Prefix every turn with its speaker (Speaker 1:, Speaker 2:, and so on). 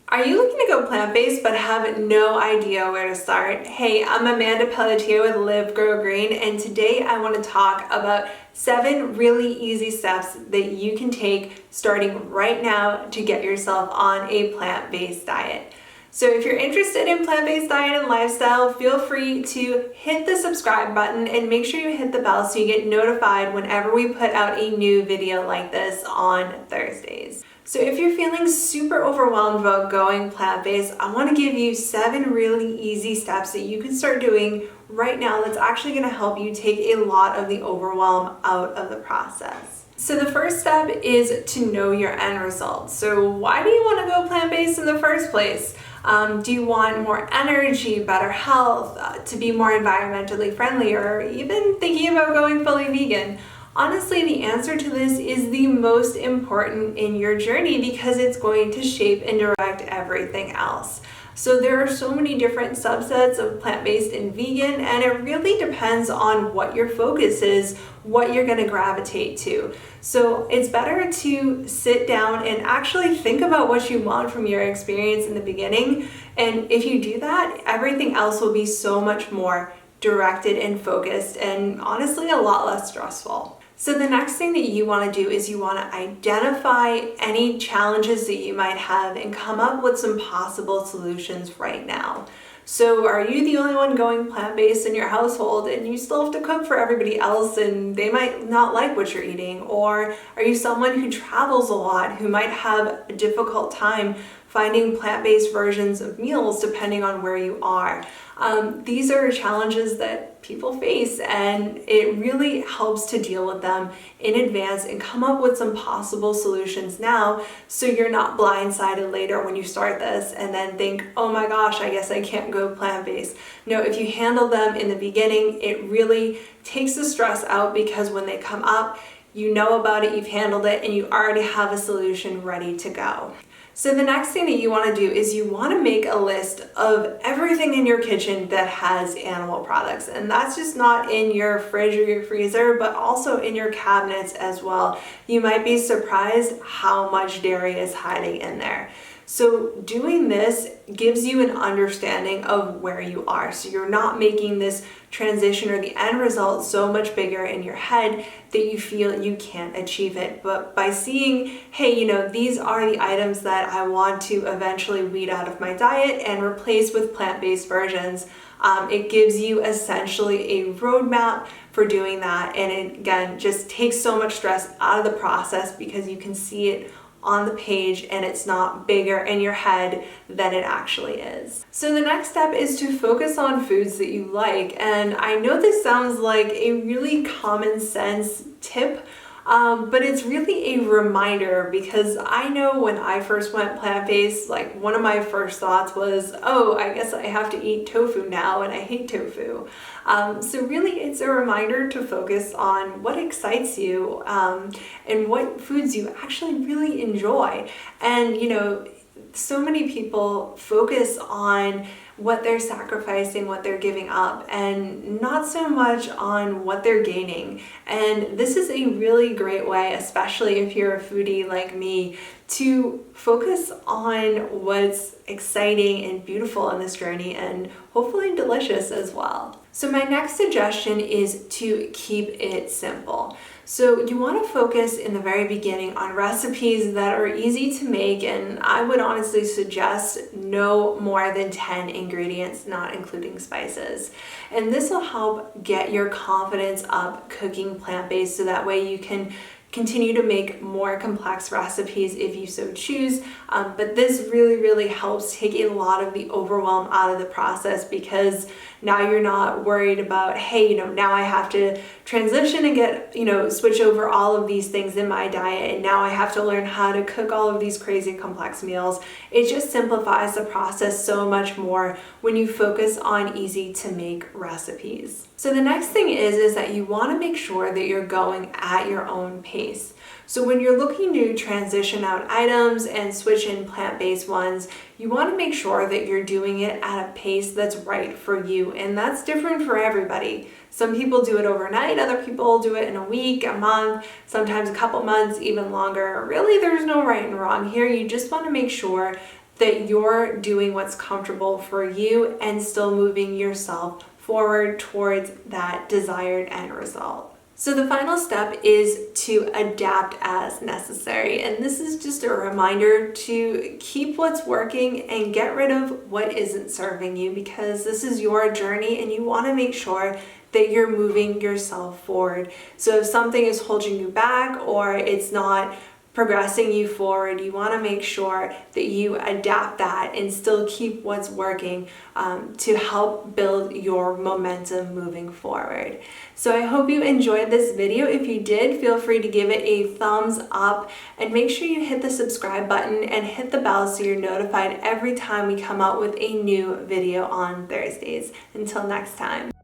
Speaker 1: Are you looking to go plant-based but have no idea where to start? Hey, I'm Amanda Pelletier with Live Grow Green, and today I want to talk about 7 really easy steps that you can take starting right now to get yourself on a plant-based diet. So if you're interested in plant-based diet and lifestyle, feel free to hit the subscribe button and make sure you hit the bell so you get notified whenever we put out a new video like this on Thursdays. So if you're feeling super overwhelmed about going plant-based, I want to give you 7 really easy steps that you can start doing right now that's actually going to help you take a lot of the overwhelm out of the process. So the first step is to know your end result. So why do you want to go plant-based in the first place? Do you want more energy, better health, to be more environmentally friendly, or even thinking about going fully vegan? Honestly, the answer to this is the most important in your journey because it's going to shape and direct everything else. So there are so many different subsets of plant-based and vegan, and it really depends on what your focus is, what you're going to gravitate to. So it's better to sit down and actually think about what you want from your experience in the beginning. And if you do that, everything else will be so much more directed and focused, and honestly, a lot less stressful. So the next thing that you want to do is you want to identify any challenges that you might have and come up with some possible solutions right now. So are you the only one going plant-based in your household and you still have to cook for everybody else and they might not like what you're eating? Or are you someone who travels a lot who might have a difficult time finding plant-based versions of meals depending on where you are? These are challenges that people face, and it really helps to deal with them in advance and come up with some possible solutions now so you're not blindsided later when you start this and then think, oh my gosh, I guess I can't go plant-based. No, if you handle them in the beginning, it really takes the stress out because when they come up, you know about it, you've handled it, and you already have a solution ready to go. So the next thing that you want to do is you want to make a list of everything in your kitchen that has animal products. And that's just not in your fridge or your freezer, but also in your cabinets as well. You might be surprised how much dairy is hiding in there. So doing this gives you an understanding of where you are. So you're not making this transition or the end result so much bigger in your head that you feel you can't achieve it. But by seeing, hey, these are the items that I want to eventually weed out of my diet and replace with plant-based versions, it gives you essentially a roadmap for doing that. And it, again, just takes so much stress out of the process because you can see it on the page and it's not bigger in your head than it actually is. So the next step is to focus on foods that you like. And I know this sounds like a really common sense tip, but it's really a reminder because I know when I first went plant-based, like one of my first thoughts was, oh, I guess I have to eat tofu now and I hate tofu. So really it's a reminder to focus on what excites you and what foods you actually really enjoy. And so many people focus on what they're sacrificing, what they're giving up, and not so much on what they're gaining. And this is a really great way, especially if you're a foodie like me, to focus on what's exciting and beautiful in this journey and hopefully delicious as well. So my next suggestion is to keep it simple. So you want to focus in the very beginning on recipes that are easy to make, and I would honestly suggest no more than 10 ingredients, not including spices. And this will help get your confidence up cooking plant-based so that way you can continue to make more complex recipes if you so choose. But this really helps take a lot of the overwhelm out of the process because now you're not worried about, hey, now I have to transition and get, switch over all of these things in my diet, and now I have to learn how to cook all of these crazy complex meals. It just simplifies the process so much more when you focus on easy to make recipes. So the next thing is that you want to make sure that you're going at your own pace. So when you're looking to transition out items and switch in plant-based ones, you want to make sure that you're doing it at a pace that's right for you. And that's different for everybody. Some people do it overnight, other people do it in a week, a month, sometimes a couple months, even longer. Really, there's no right and wrong here. You just want to make sure that you're doing what's comfortable for you and still moving yourself forward towards that desired end result. So the final step is to adapt as necessary. And this is just a reminder to keep what's working and get rid of what isn't serving you, because this is your journey and you want to make sure that you're moving yourself forward. So if something is holding you back or it's not progressing you forward, you want to make sure that you adapt that and still keep what's working to help build your momentum moving forward. So I hope you enjoyed this video. If you did, feel free to give it a thumbs up and make sure you hit the subscribe button and hit the bell so you're notified every time we come out with a new video on Thursdays. Until next time.